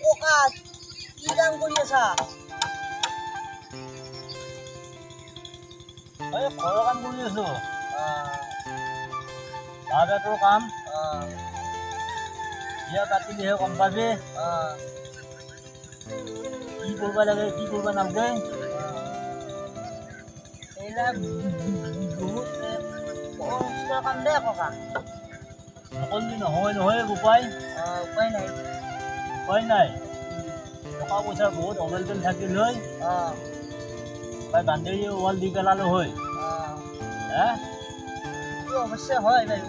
ককা কি কাম কৰি আছা? ঘৰৰ কাম কৰি আছো। বাৰ কাম বিয়া পাতিলেহে গম পাবি কি কৰিব লাগে কি কৰিব নালাগে। এইবিলাক বহুত কষ্টৰ কাম দেই ককা। নকৰিলে নহয় নহয় উপায় উপায় নাই। উপায় নাই। টকা পইচাৰ বহুত অবেলবেল থাকিল হয় বান্ধেৰি ৱাল দি পেলালো হয়। এইটো অৱশ্যে হয় বাৰু।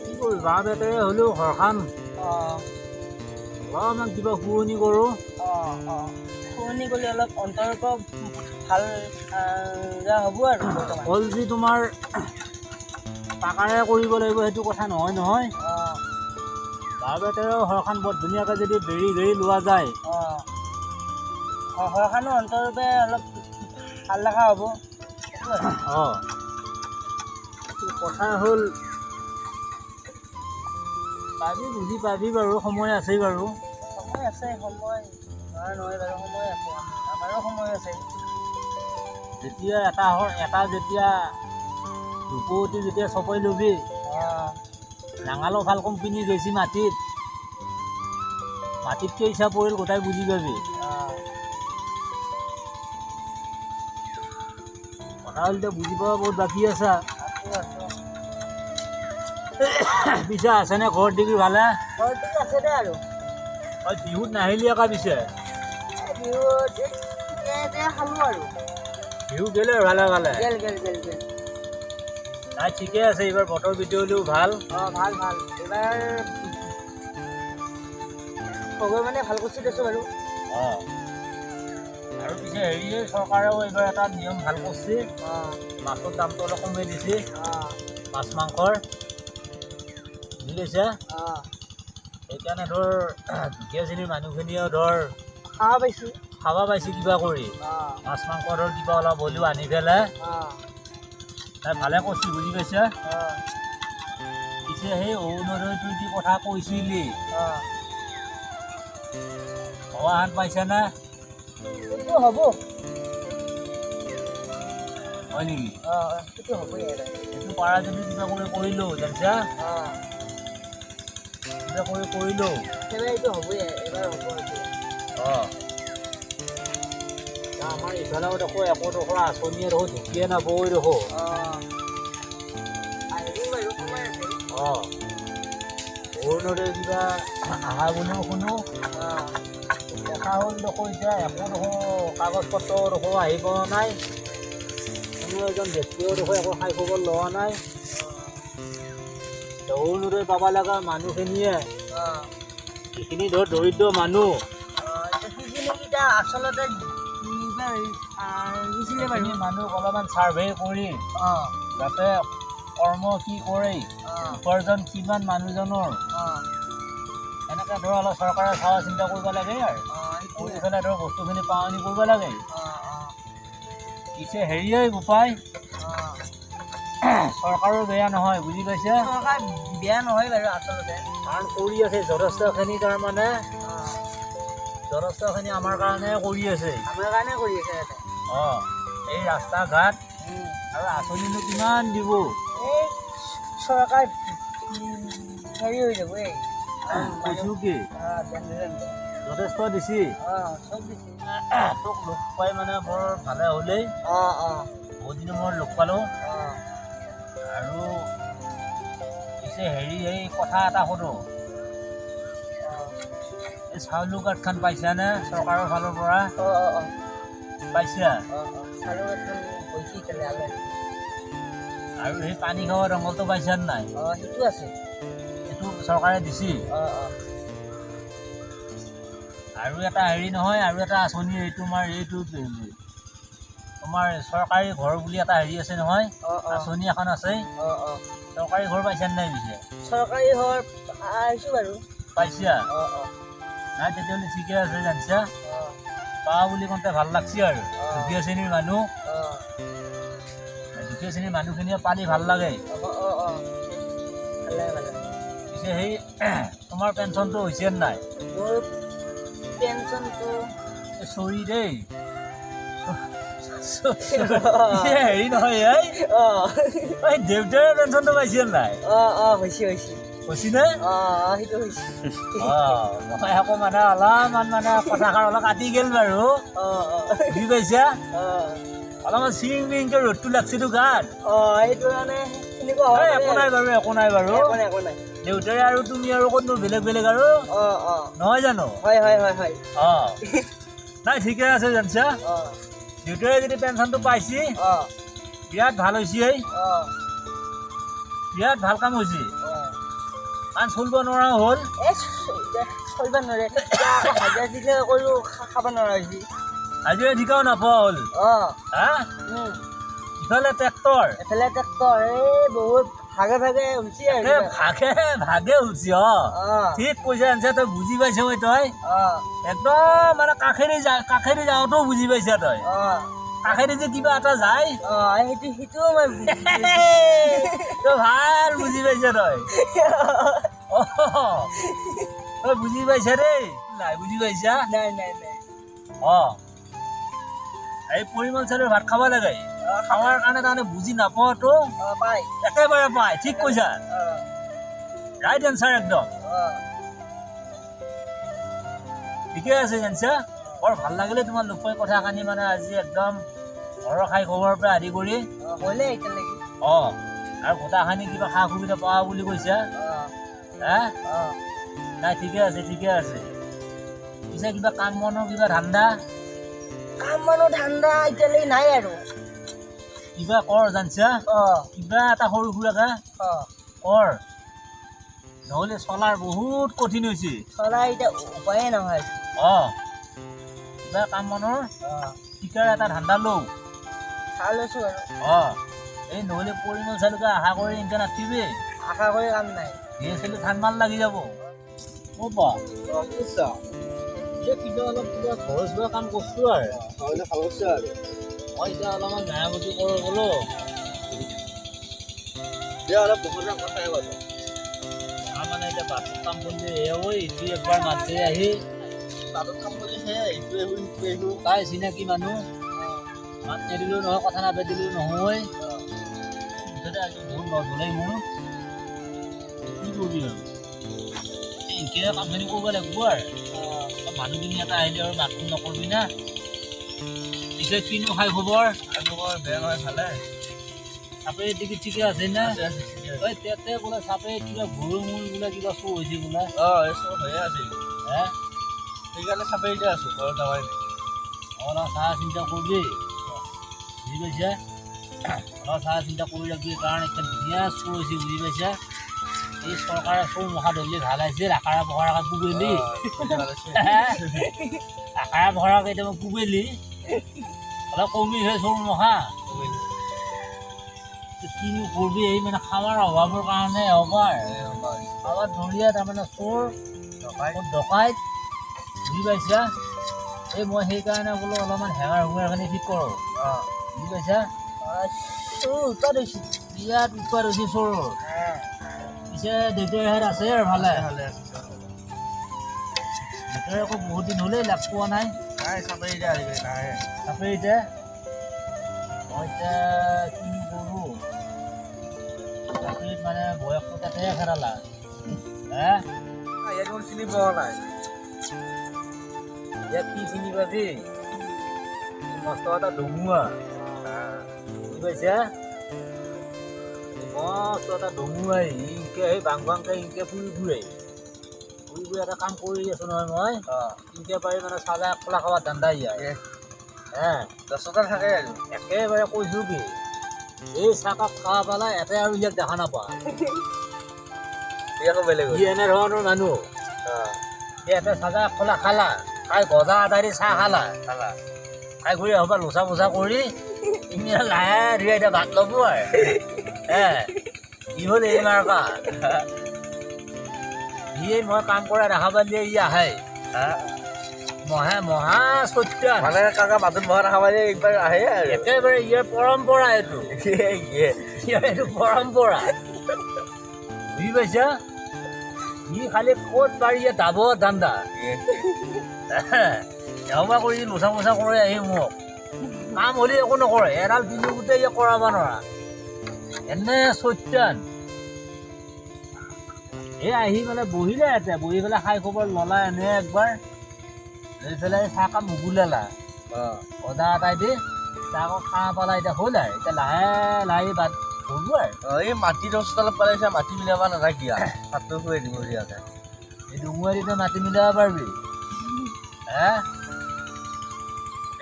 কি কৰিবি বাঁহ বেতেৰে হ'লেও ঘৰখন অলপমান কিবা শুৱনি কৰোঁ। শুৱনি কৰিলে অলপ অন্তৰৰ পৰা ভাল হ'ব আৰু হ'ল যি তোমাৰ পাকাৰে কৰিব লাগিব সেইটো কথা নহয় নহয়। বাঁহ বেতেৰেও ঘৰখন বৰ ধুনীয়াকৈ যদি বেৰি লোৱা যায় ঘৰখনো অন্তৰৰ পৰা অলপ ভাল লগা হ'ব। কথা হ'ল পাবি বুজি পাবি বাৰু সময় আছেই বাৰু। সময় আছে সময় নহয় বাৰু সময় আছে আমাৰো সময় আছে। যেতিয়া এটা যেতিয়া ৰূপৱতী যেতিয়া চপাই ল'বি নাঙালো ভাল কোম্পানী গৈছি মাটিতকৈ হিচাপ পৰিল গোটাই বুজি পাবি। কথা হ'ল এতিয়া বুজি পোৱা বহুত বাকী আছা। পিছে আছেনে ঘৰত দেখি ভালে? ঘৰত আছে দে আৰু বিহুত নাহিলি একা পিছে বিহুত খালোঁ আৰু বিহু গেলে ভালে ভালে গেল নাই ঠিকে আছে। এইবাৰ বতৰ বিধলিও ভাল ভাল এইবাৰ ভগৱানে ভাল কৰিছে দেচোন বাৰু। আৰু পিছে হেৰিয়ে চৰকাৰেও এইবাৰ এটা নিয়ম ভাল কৰিছে। মাছৰ দামটো অলপ কমাই দিছে। মাছ মাংসৰ বুজি পাইছা। সেইকাৰণে ধৰ দুখীয়া শ্ৰেণীৰ মানুহখিনিয়েও ধৰ খাব পাইছে কিবা কৰি মাছ মাংস ধৰ কিবা অলপ হ'লেও আনি পেলাই তাই ভালে কৰিছে বুজি পাইছা। পিছে সেই অৰুণোদয়টো যি কথা কৈছিলি ভবাহান পাইছা না? সেইটো হ'ব হয় নেকি? সেইটো হ'বই সেইটো পাৰা যদি কিবা কৰিলোঁ জানিছা কিবা কৰিলোঁ এইটো হ'বই এবাৰ হ'ব। আমাৰ ইফালেও দেখো একোডোখৰ আঁচনিয়ে দেখো ঢুকিয়ে নাপাবই দেখো। অৰুণোদয় কিবা আহা বুলিও শুনো দেখা হ'ল দেখো এতিয়া একোডোখৰ কাগজ পত্ৰ দেখো আহি পোৱা নাই। কোনো এজন ব্যক্তিয়েও দেখো একো খাই খবৰ লোৱা নাই। অৰুণোদয় পাব লগা মানুহখিনিয়ে যিখিনি ধৰ দৰিদ্ৰ মানুহ আচলতে মানুহ অলপমান ছাৰ্ভে কৰি যাতে কৰ্ম কি কৰে উপাৰ্জন কিমান মানুহজনৰ এনেকৈ ধৰ অলপ চৰকাৰে চাৱা চিন্তা কৰিব লাগে আৰু কৰি পেলাই ধৰ বস্তুখিনি পাৱনি কৰিব লাগে। পিছে হেৰিয়ে উপায় চৰকাৰো বেয়া নহয় বুজি পাইছে। চৰকাৰ বেয়া নহয় বাৰু আচলতে কাৰণ কৰি আছে যথেষ্টখিনি তাৰমানে যথেষ্টখিনি আমাৰ কাৰণে কৰি আছে এই ৰাস্তা ঘাট আৰু আঁচনিনো কিমান দিব। এই চৰকাৰ হেৰি হৈ যাব কৈছোঁ কি যথেষ্ট দিছি তোক লগ পাই মানে বৰ ভালে হ'লেই বহুত দিনৰ মূৰত লগ পালোঁ। আৰু পিছে হেৰি এই কথা এটা সোধোঁ এই চাউলৰ কাৰ্ডখন পাইছানে চৰকাৰৰ ফালৰ পৰা? পাইছা? আৰু সেই পানী খাৱা দংগলটো পাইছা নাই? সেইটো আছে সেইটো চৰকাৰে দিছি। আৰু এটা হেৰি নহয় আৰু এটা আঁচনি এইটো তোমাৰ চৰকাৰী ঘৰ বুলি এটা হেৰি আছে নহয় আঁচনি এখন আছে চৰকাৰী ঘৰ পাইছা নাই পিছে? চৰকাৰী ঘৰ আহিছোঁ বাৰু পাইছা? নাই তেতিয়াহ'লে ঠিকে আছে জানিছা পা বুলি কওঁতে ভাল লাগছে আৰু দুখীয়া শ্ৰেণীৰ মানুহ দুখীয়া শ্ৰেণীৰ মানুহখিনিয়ে পালি ভাল লাগে। পিছে সেই তোমাৰ পেঞ্চনটো হৈছে নাই? মোৰ পেঞ্চনটো চৰি দেই হেৰি নহয় এই দেউতাৰে পেঞ্চনটো পাইছে নাই? হৈছিলে মই আকৌ মানে অলপমান মানে কথাষাৰ অলপ কাটি গ'ল বাৰু। বুজি পাইছা? অলপমান চিং মিংকে ৰ'দটো লাগছেতো গাত। একো নাই বাৰু একো নাই বাৰু। দেউতাৰে আৰু তুমি আৰু ক'তনো বেলেগ বেলেগ আৰু নহয় জানো? নাই ঠিকে আছে জানছা। দেউতাৰে যদি পেঞ্চনটো পাইছে বিৰাট ভাল হৈছে। বিৰাট ভাল কাম হৈছে। কাৰণ চলিব নোৱাৰা হ'ল। হাজিৰা ঠিকাও নাপোৱা হ'ল। ইফালে ট্ৰেক্টৰ বহুত ভাগে ভাগে হৈছে ঠিক কৈছা আনছা। তই বুজি পাইছ মই তই একদম মানে কাষেৰি যাওঁতেও বুজি পাইছা তই। কাষেৰি যে কিবা এটা যায় সেইটোও মই তই ভাল বুজি পাইছা তই। তই বুজি পাইছা দেই। নাই বুজি পাইছা? এই পৰিমল চাউলৰ ভাত খাব লাগে। খাৱাৰ কাৰণে তাৰমানে বুজি নাপাওঁতো একেবাৰে পায়। ঠিক কৈছা, ৰাইট এনচাৰ একদম ঠিকে আছে জানছা। বৰ ভাল লাগিলে তোমাৰ লোকৰ কথা কানি মানে আজি একদম ঘৰৰ খাই খবৰৰ পৰা আদি কৰি আৰু গোটাখানি কিবা সা সুবিধা পোৱা বুলি কৈছা। নাই ঠিকে আছে ঠিকে আছে। পিছে কিবা কাম বনৰ কিবা ধান্দা এতিয়ালৈকে নাই আৰু কিবা কৰ জানছা। কিবা এটা সৰু সুৰাকে কৰ, নহ'লে চলাৰ বহুত কঠিন হৈছে। এতিয়া উপায়ে নহয়। কিবা কাম বনৰ শিকাৰ এটা ধান্দা লওঁ। লৈছো আৰু এই নহ'লে পৰিমল চাউলকে আশা কৰি এনেকৈ নাথাকিবি। আশা কৰি কাম নাই। খেলি ধান মান লাগি যাব। কিবা অলপ কিবা ঘৰ চোৱা কাম কৰিছো আৰু মই এতিয়া অলপমান মেৰামতি কৰোঁ বোলো। মানে এতিয়া বাটত কাম কৰিলে ইটো একবাৰ মাতি আহি তাই চিনাকি মানুহ মাত নিদিলেও নহয়, কথা নাপাতিলেও নহয়। মুঠতে আজি বহুত লছ হ'লেই মোৰ। কি কৰিবি আৰু এনেকৈ কামখিনি কৰিব লাগিব আৰু মানুহখিনি এটা আহিলে আৰু মাতটো নকৰিবি না। পিছে কিনো খাই খবৰ? বেয়া নহয় ভালে। চাপৰি টিকেট ঠিকে আছে না? তাতে বোলে চাপৰি কিবা গৰু মূল বোলে কিবা চুৰ হৈছে বোলে। চব হৈয়ে আছে। সেইকাৰণে চাপৰিতে আছো, ঘৰত যাৱাই নাই। অলপ চাহ চিন্তা কৰিবি, বুজি পাইছা? অলপ চাহ চিন্তা কৰি ৰাখিবি, কাৰণ এতিয়া ধুনীয়া চুৰ হৈছে, বুজি পাইছা? এই চৰকাৰে চুৰ মুখা ধৰিলে ভাল আছিল। আখাৰা পখাৰাকে কুবেলি আখাৰা পখাৰাকে এতিয়া মই কুবেলি অলপ কমি হৈ চুৰ মুখা কিনো কৰিবি। এই মানে খাৱাৰ অভাৱৰ কাৰণে খাৱাৰ ধৰিয়া তাৰমানে চোৰ ডকাইত, বুজি পাইছা? এই মই সেইকাৰণে বোলো অলপমান হেঙাৰ হুঙাৰখিনি ঠিক কৰোঁ, বুজি পাইছা? বিৰাট উৎপাত হৈছে চোৰ। পিছে দেউতাৰ আছে আৰু ভালে? দেউতাৰ আকৌ বহুত দিন হ'লেই লাগ পোৱা নাই। চাপৰিতে মই এতিয়া কিনো কৰোঁ। চাকৰিত মানে বয়সটো তাতে খেৰালা। চিনি পোৱা নাই। ইয়াত কি চিনি পাবি? মস্ত এটা ধুমুহা, বুজি পাইছা? মস্ত এটা ধুমুহাই ইনকে সেই বাং বাংকে ইনকে ফুৰি ফুৰে এটা কাম কৰি আছো নহয় মই। ইনকে পাৰি মানে চালে খোলা খাবাৰ ধান্দা ইয়াৰ। দহটা থাকে আৰু একেবাৰে কৈছো কি এই চাহকাপ খাৱা পেলাই এতে আৰু ইয়াক দেখা নাপায়। এনেধৰণৰ মানুহ ইয়াতে চাজা খোলা খালা, খাই গজা আদাৰি চাহ খালা, খাই ঘূৰি হ'বা লোচা মোচা কৰি ইমান লাহে ধীৰে এতিয়া ভাত ল'ব আৰু কি হ'ল এই মাৰ্কা সি মই কাম কৰা দেখা পালে ই আহে মহা সত্যান মানে কাকা বাটত বহা দেখা পালে একবাৰ আহে আৰু একেবাৰে ইয়াৰ পৰম্পৰা এইটো এইটো পৰম্পৰা বুজি পাইছা সি খালি ক'ত পাৰি দাব ধান্দা এওঁবা কৰি লোচা মোচা কৰি আহি মোক কাম হ'লে একো নকৰে এডাল পিন্ধি গোটেই কৰাব নোৱাৰা এনে সত্যান এই আহি মানে বহিলে ইয়াতে বহি পেলাই খাই খবৰ ল'লা এনে একবাৰ লৈ পেলাই চাহকাপ মুগুলালা অদা এটাই দি চাহ খাই পেলাই এতিয়া হ'ল আৰু এতিয়া লাহে লাহে বাট ধৰিব আৰু এই মাটি দহটালত পালাইছে মাটি মিলাব নাথাকি তাতটো খুৱাই দিব ইয়াতে এই ডুঙুৱাৰীতে মাটি মিলাব পাৰিবি হে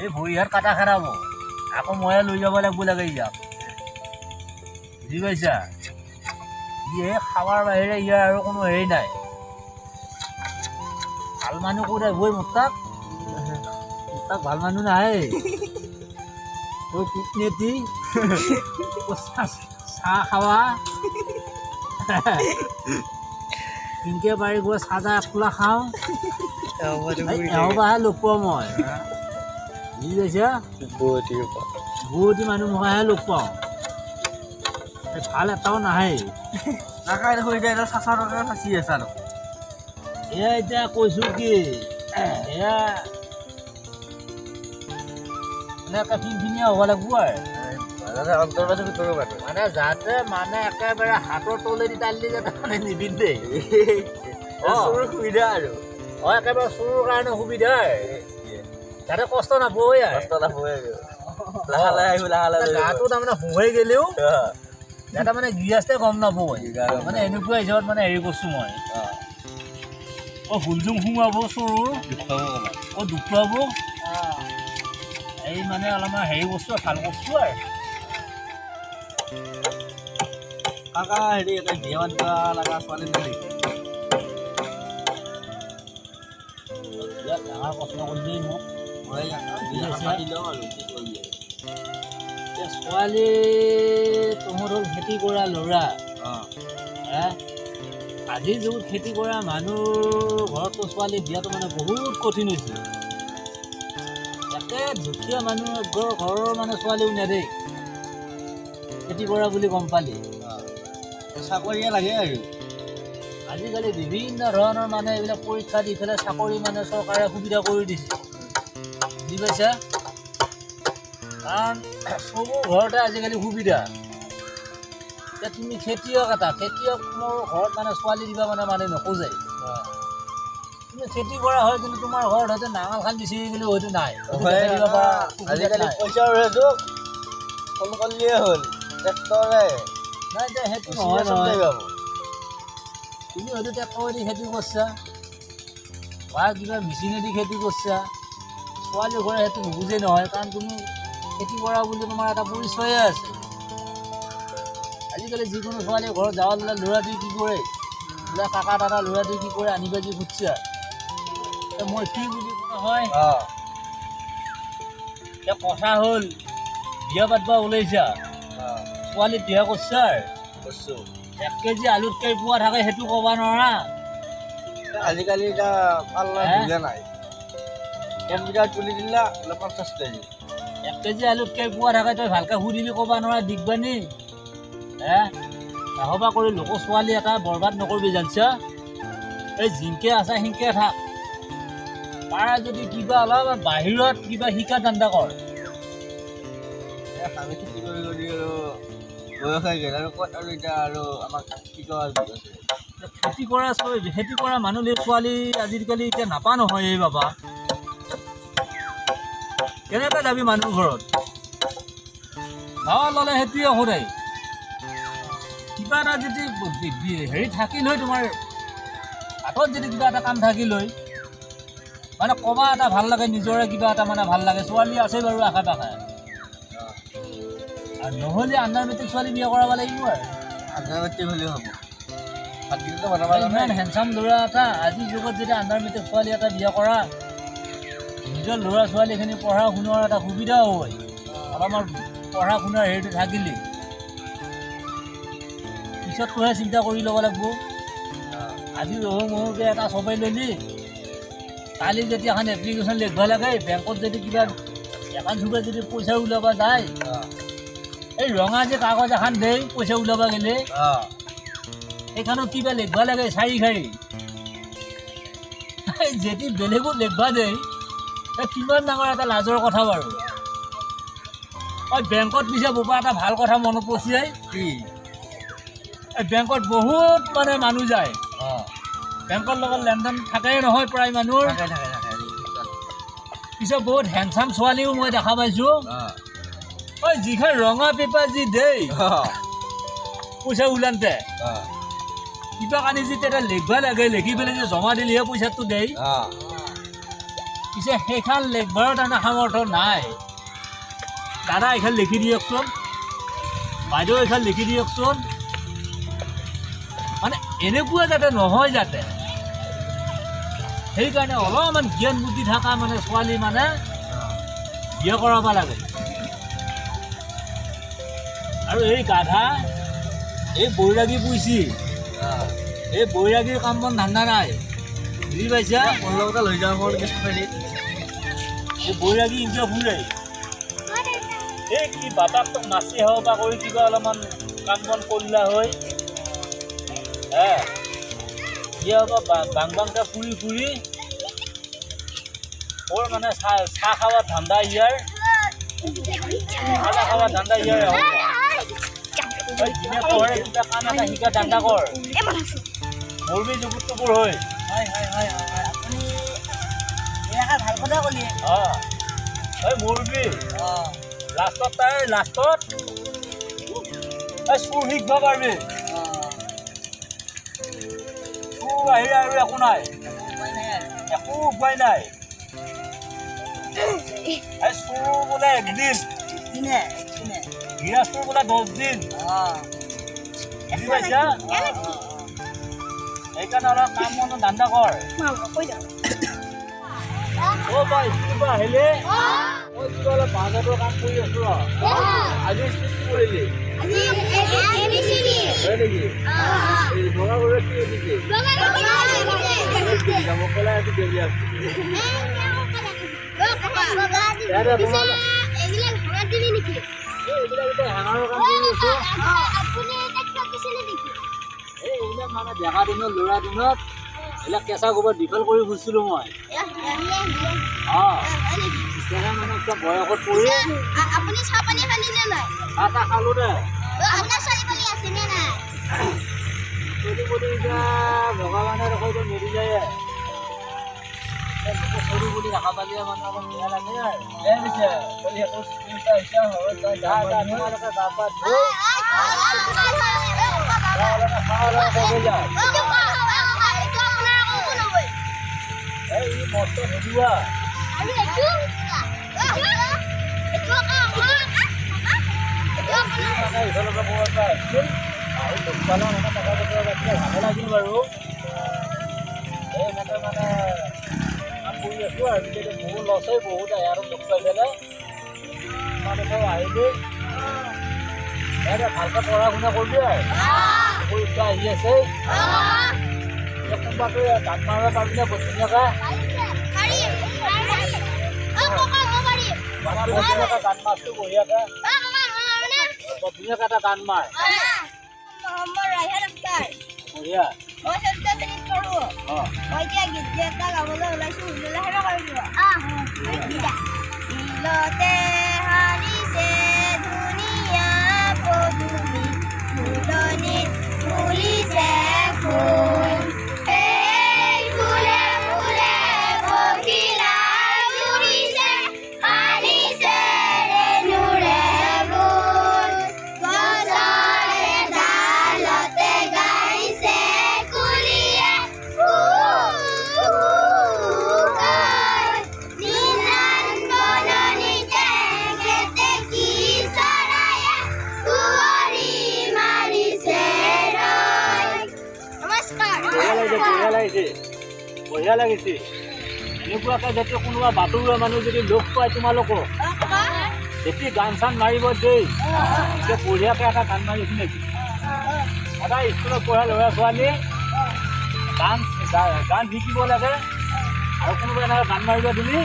এই ভৰি হাত কাটা খেৰাব আকৌ ময়ে লৈ যাব লাগিব লাগে ইয়াক বুজি পাইছা ই খাৱাৰ বাহিৰে ইয়াৰ আৰু কোনো হেৰি নাই ভাল মানুহ ক'ত আহিবই মোৰ তাক ভাল মানুহ নাহে কূটনীতি চাহ খাৱা কিনকে পাৰি গৈ চাহ একোলা খাওঁ এওঁবাহে লগ পাওঁ মই বুজি পাইছা বহুতি মানুহ মইহে লগ পাওঁ ভাল এটাও নাহে কাকাই দেখোন এতিয়া এটা চাচা টকা ফাঁচি আছে আৰু এয়া এতিয়া কৈছোঁ কি এয়া এনেকৈ ফিনফিনীয়া হ'ব লাগিব আৰু অন্তৰ্বাদী ভিতৰৰ মানুহ মানে যাতে মানে একেবাৰে হাতৰ তলেদি টালি যাতে মানে নিবিন্ধে সুবিধা আৰু একেবাৰে চোৰৰ কাৰণে সুবিধা যাতে কষ্ট নাপয় লাহে লাহে আহিব লাহে লাহে গাটো তাৰমানে শুৱাই গ'লেও যাতে মানে গৃহস্থে গম নাপয় মানে এনেকুৱা হিচাপত মানে হেৰি কৰিছোঁ মই হুলজুং সোমাব চোৰৰ দুখ পাব এই মানে অলপমান হেৰি বস্তু ভাল বস্তু আৰু কাকা হেৰি এটা বিয়া পাতিব লগা ছোৱালী নেকি ডাঙৰ প্ৰশ্ন কৰিলেই মোক ছোৱালী তহঁত হ'ল খেতি কৰা ল'ৰা আজিৰ যুগত খেতি কৰা মানুহ ঘৰতো ছোৱালী দিয়াটো মানে বহুত কঠিন হৈছে দুখীয়া মানুহ ঘৰৰ মানে ছোৱালীও নেদেই খেতি কৰা বুলি গম পালি চাকৰিয়ে লাগে আৰু আজিকালি বিভিন্ন ধৰণৰ মানে এইবিলাক পৰীক্ষা দি পেলাই চাকৰি মানে চৰকাৰে সুবিধা কৰি দিছে বুজি পাইছা কাৰণ চবৰ ঘৰতে আজিকালি সুবিধা এতিয়া তুমি খেতিয়ক খেতিয়কৰ ঘৰত মানে ছোৱালী দিবা মানে মানুহে নোখোজে তুমি খেতি কৰা হয় কিন্তু তোমাৰ ঘৰত হয়তো নাঙল খাল বিচাৰি গ'লেও হয়তো নাই আজিকালি পইচাৰ যুগ ফোন কৰিলেই হ'ল ট্ৰেক্টৰে নাই এতিয়া সেইটো নহয় নহয় তুমি হয়তো ট্ৰেক্টৰেদি খেতি কৰিছা বা কিবা মেচিনেদি খেতি কৰিছা ছোৱালী ঘৰে সেইটো নুবুজেই নহয় কাৰণ তুমি খেতি কৰা বুলি তোমাৰ এটা পৰিচয়ে আছে আজিকালি যিকোনো ছোৱালী ঘৰত যাৱ ল'ৰাটোৱে কি কৰে বোলে কাকা দাদা ল'ৰাটোৱে কি কৰে আনিবা যি খুজিছা মই কি বুলি কোৱা হয় এতিয়া কথা হ'ল বিয়া পাতিব ওলাইছা ছোৱালী বিয়া কৰিছা কৈছোঁ 1 কেজি আলুত কেই পোৱা থাকে সেইটো ক'ব নোৱাৰা আজিকালি এতিয়া পাল্লা বুজা নাই কম্পিউটাৰ তুলি দিলা 50 কেজি 1 কেজি আলুত কেই পোৱা থাকে তই ভালকৈ সুধিলি ক'ব নোৱাৰা দিগবানী হবা কৰি লোকৰ ছোৱালী এটা বৰবাদ নকৰিবি জানিছা এই জিংকে আছে সিংকে থাক পাৰা যদি কিবা অলপ বাহিৰত কিবা শিকা ধান্দা কৰ আমি খেতি কৰি কৰি আৰু বয়স হৈ গ'ল আৰু ক'ত আৰু এতিয়া আৰু আমাক শিকোৱা আছে খেতি কৰা মানুহ ছোৱালী আজিকালি এতিয়া নাপা নহয় এই বাবা কেনেকৈ যাবি মানুহ ঘৰত গাঁৱত ল'লে সেইটোৱে সদায় কিবা এটা যদি হেৰি থাকিল হয় তোমাৰ হাতত যদি কিবা এটা কাম থাকিল হয় মানে ক'বা এটা ভাল লাগে নিজৰে কিবা এটা মানে ভাল লাগে ছোৱালী আছে বাৰু আশে পাশে আৰু নহ'লে আণ্ডাৰ মেট্ৰিক ছোৱালী বিয়া কৰাব লাগিব আৰু আণ্ডাৰ মেট্ৰিক হ'লেও হ'ব ইমান হেণ্ডচাম ল'ৰা এটা আজিৰ যুগত যেতিয়া আণ্ডাৰ মেট্ৰিক ছোৱালী এটা বিয়া কৰা নিজৰ ল'ৰা ছোৱালীখিনি পঢ়া শুনাৰ এটা সুবিধাও হয় অলপমান পঢ়া শুনাৰ হেৰিটো থাকিলে পিছতটোহে চিন্তা কৰি ল'ব লাগিব আজি ৰহু মহুকৈ এটা চবেই ল'লি কালি যেতিয়া এখন এপ্লিকেশ্যন লিখিব লাগে বেংকত যদি কিবা এখন চুকে যদি পইচা ওলাব যায় এই ৰঙা যে কাগজ এখন দেই পইচা ওলাব গ'লে এইখনত কিবা লিখিব লাগে 4 খাৰি যেতি বেলেগত লিখিব দেই কিমান ডাঙৰ এটা লাজৰ কথা বাৰু বেংকত পিছে বোপা এটা ভাল কথা মনত পৰিছে কি বেংকত বহুত মানে মানুহ যায় বেংকৰ লগত লেনদেন থাকেই নহয় প্ৰায় মানুহৰ পিছে বহুত হেণ্ডচাম ছোৱালীও মই দেখা পাইছোঁ যিখন ৰঙা পেপাৰ যি দেই পইচা ওলাওঁতে কিবা কানি যি তেতিয়া লিখিব লাগে লিখি পেলাই যে জমা দিলেহে পইচাটো দেই পিছে সেইখন লিখিবৰ তাৰমানে সামৰ্থ্য নাই দাদা এইখন লিখি দিয়কচোন বাইদেউ এইখন লিখি দিয়কচোন মানে এনেকুৱা যাতে নহয় যাতে সেইকাৰণে অলপমান জ্ঞান বুদ্ধি থকা মানে ছোৱালী মানে বিয়া কৰাব লাগে আৰু এই গাধা এই বৈৰাগী পুইছি এই বৈৰাগীৰ কাম বন ধান্দা নাই বুজি পাইছা লগতে লৈ যাওঁ ফেৰীত এই বৈৰাগী ইন্দ্ৰিয় ফুৰে এই কি বাপাকটো নাচি হওক বা কৰি কিবা অলপমান কাম বন কৰিলা হয় বিয়া হ'ব বাং বাংটা ফুৰি ফুৰি মোৰ মানে চাহ খাৱা ধান্দা ইয়াৰ খানা খাৱা ধান্দা ইয়াৰ দিনে পোহৰে কিবা কাম এটা শিকা ধান্দা কৰ মৰবি যুগুতটো বোৰ হয় আপুনি এয়া ভাল কথা ক'লি মৰবি লাষ্টত তাই লাষ্টত চুৰ শিকিব পাৰিবি চুৰ আহিলে আৰু একো নাই একো উপায় নাই চুৰ বোলে একদিন গৃহস্থৰ বোলে 10 দিন বুজি পাইছা সেইকাৰণে অলপ কাম বন ধান্দা কৰ কিবা আহিলে মই কিবা অলপ বাজাৰৰ কাম কৰি আছো আজি কি কৰিলি হয় নেকি এই বগা বগা কি দিছে মোক ক'লে আজি দেৰি আছে হেঙাৰৰ কাম কৰি আছো এইবিলাক মানে ডেকা দিনত ল'ৰা দিনত এইবিলাক কেঁচা গোবৰ দীঘল কৰি ফুৰিছিলোঁ মই মানে এতিয়া বয়সত পৰি আপুনি চাহ পানী খালি নে নাই চাহ খালো দে আপোনাৰ ছোৱালী আছে নে নাই এতিয়া ভগৱানে ৰখাইতো মেলি যায় সৰু বুলি দেখা পালে মানে অলপ বেয়া লাগে মস্ত ভজোৱা ভালে লাগিল বাৰু এনেকৈ মানে কাম কৰি আছোঁ আৰু বহুত লছ হয় বহুত আহে আৰু দুখ পাই পেলাই মানুহ আহিবি ভালকৈ পঢ়া শুনা কৰিবি আৰু পৰীক্ষা আহি আছে কোনোবাটো গান মাৰিব পাৰিবি নে ধুনীয়াকৈ গান মাছটো বঢ়িয়াকৈ ধুনীয়াকৈ এটা গান মাৰ বঢ়িয়া বঢ়িয়া লাগিছে এনেকুৱাকৈ যাতে কোনোবা বাটৰুৱা মানুহ যদি লগ পায় তোমালোকক বেছি গান চান মাৰিব দেই এতিয়া বঢ়িয়াকৈ এটা গান মাৰিছে নেকি সদায় স্কুলত পঢ়া ল'ৰা ছোৱালী গান শিকিব লাগে আৰু কোনোবা এনেকৈ গান মাৰিবা তুমি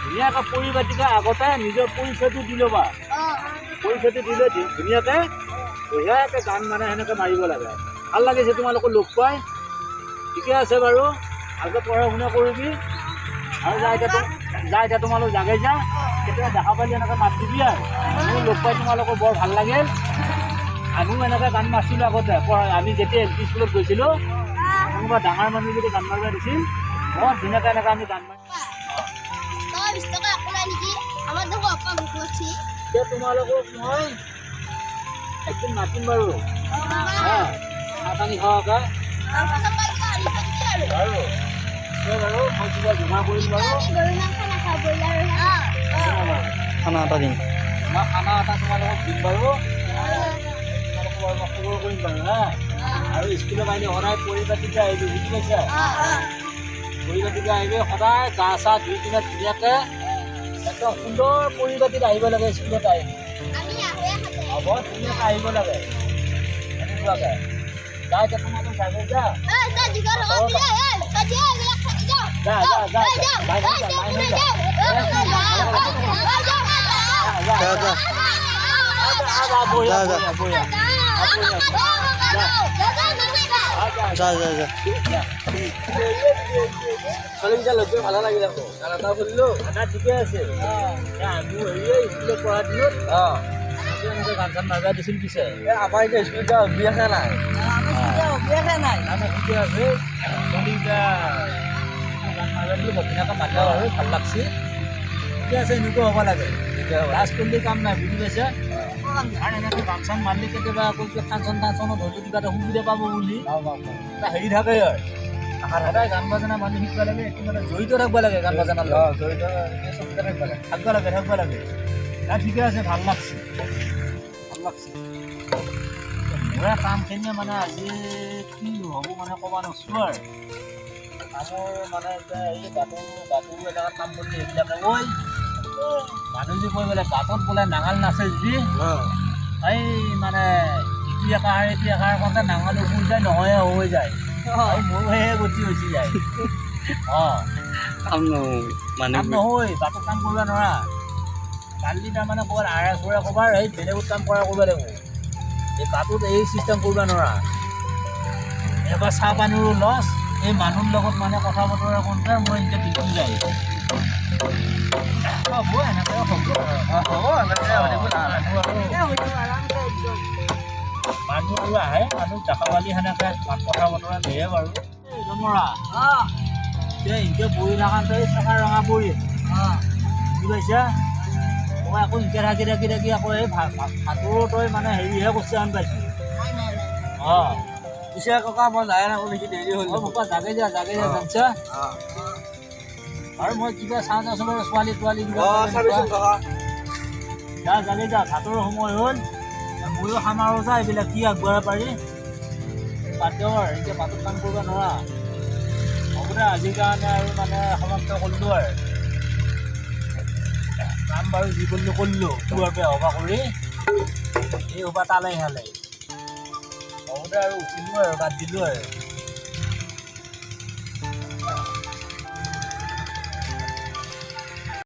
ধুনীয়াকৈ পৰিপাটিকৈ আগতে নিজৰ পৰিচয়টো দি ল'বা। পৰিচয়টো দিলে ধুনীয়াকৈ বঢ়িয়াকৈ গান মানে সেনেকৈ মাৰিব লাগে। ভাল লাগিছে তোমালোকক লগ পাই। ঠিকে আছে বাৰু, ভালকৈ পঢ়া শুনা কৰিবি আৰু যা এতিয়া তোমালোক জাগে যা, কেতিয়াবা দেখা পালে এনেকৈ মাত দিবি আৰু মোৰ লগ পাই তোমালোকৰ বৰ ভাল লাগিল। আমিও এনেকৈ গান মাৰিছিলোঁ আগতে আমি যেতিয়া এল পি স্কুলত গৈছিলোঁ। কোনোবা ডাঙৰ মানুহ যদি গান মাৰিব দিছিল বৰ ধুনীয়াকৈ এনেকৈ আমি গান মাৰি এতিয়া তোমালোকক মই একদিন মাতিম বাৰু। চাহ পানী খোৱাকৈ বাৰু বাৰু মই কিবা জমা কৰিম বাৰু। খানা এটা দিম, মই খানা এটা তোমালোকক দিম বাৰু। তোমালোকক বাৰু মই খবৰ কৰিম বাৰু হা। আৰু স্কুলত আহিলে সদায় পৰিপাটিকৈ আহিবি, বুজি পাইছা? পৰিপাটিকৈ আহিবি সদায়, গা চা ধুই কিনে ধুনীয়াকৈ একদম সুন্দৰ পৰিপাটিত আহিব লাগে স্কুলত আহিবি। হ'ব ধুনীয়াকৈ আহিব লাগে এনেকুৱাকৈ। যা এতিয়া তোমালোক যাগৈ যা। ছোৱালীকেইটা লগ কৰি ভালে লাগিলে আকৌ। গান এটা শুনিলোঁ, খানা ঠিকে আছে। আমিও হেৰিয়ে স্কুলত পঢ়া দিনত এনেকৈ গান চান মাৰিব দিছিল পিছে। আমাৰ এতিয়া স্কুলতে অভ্যাসে নাই। গান ঠিকে আছে। ছোৱালীকেইটা গান মাৰিব দিলোঁ ধুনীয়াকৈ মাতিলে আৰু ভাল লাগছে। ঠিকে আছে, এনেকুৱা হ'ব লাগে। লাজ কৰিলে কাম নাই, বুজি পাইছা? আৰু এনেকৈ গান চান মাৰিলে কেতিয়াবা আকৌ ফাংচন টাংচনত হয়তো কিবা এটা সুবিধা পাব বুলি এটা হেৰি থাকে আৰু সদায় গান বাজনা মানুহ শিকিব লাগে। এইটো মানে জড়িত থাকিব লাগে গান বাজনাৰ লগত। জড়িত চবতে থাকিব লাগে। থাকিব লাগে। ঠিকে আছে, ভাল লাগছে। মোৰে কামখিনিয়ে মানে আজি কি হ'ব মানে ক'ব নোৱাৰিছোঁ আৰু। কামৰ মানে এতিয়া এই বাটু এলেকাত কাম কৰিলে এইবিলাকে ঐ মানুহ যে কৈ বোলে বাটত বোলে নাঙল নাচে যদি এই মানে ইটো একাৰ কওঁতে নাঙল হৈ যায়, নহয় হৈ যায়। মোৰ সেয়ে গতি হৈছে যায়। কাম নহয়, বাটত কাম কৰিব নোৱাৰা। কালি তাৰমানে ক'ৰবাত আৰা চৰা ক'ৰবাৰ সেই বেলেগত কাম কৰিব লাগিব। এই বাটত এই চিষ্টেম কৰিব নোৱাৰা। এবাৰ চাহ পানীৰো লছ, এই মানুহৰ লগত মানে কথা বতৰা কৰোঁতে মই এতিয়া টিপি যায়। হ'ব এনেকৈ হ'ব মানুহ আৰু আহে, মানুহ দেখা পালি সেনেকৈ কথা বতৰা দিয়ে বাৰু। এই জমৰা এতিয়া ইনকে বহি থাকাতে চকা ৰঙা পৰি বুজি পাইছা? মই আকৌ ইনকে থাকি আকৌ এই ভাতৰো তই মানে হেৰিহে কৰিছে আন পাইছোঁ। পিছে ককা মই যায় নাকো নেকি, দেৰি হ'ল। মোক জাগে যা জানিছা? আৰু মই কিবা চাওঁ আছোঁ বাৰু, ছোৱালী কিবা জাগে যা। ভাতৰ সময় হ'ল, ময়ো খামাৰো যা। এইবিলাক কি আগবঢ়াব পাৰি বাদ দিওঁ আৰু। এতিয়া ভাতত কাম কৰিব নোৱাৰা। হ'ব দে, আজিৰ কাৰণে আৰু মানে সমাপ্ত কৰিলোঁ আৰু। কাম বাৰু যি কৰিলোঁ তোৰ পৰা সভা কৰি এই সভা তালে হালে। হ'ব দে আৰু উঠিলোঁ আৰু বাদ দিলোঁ আৰু।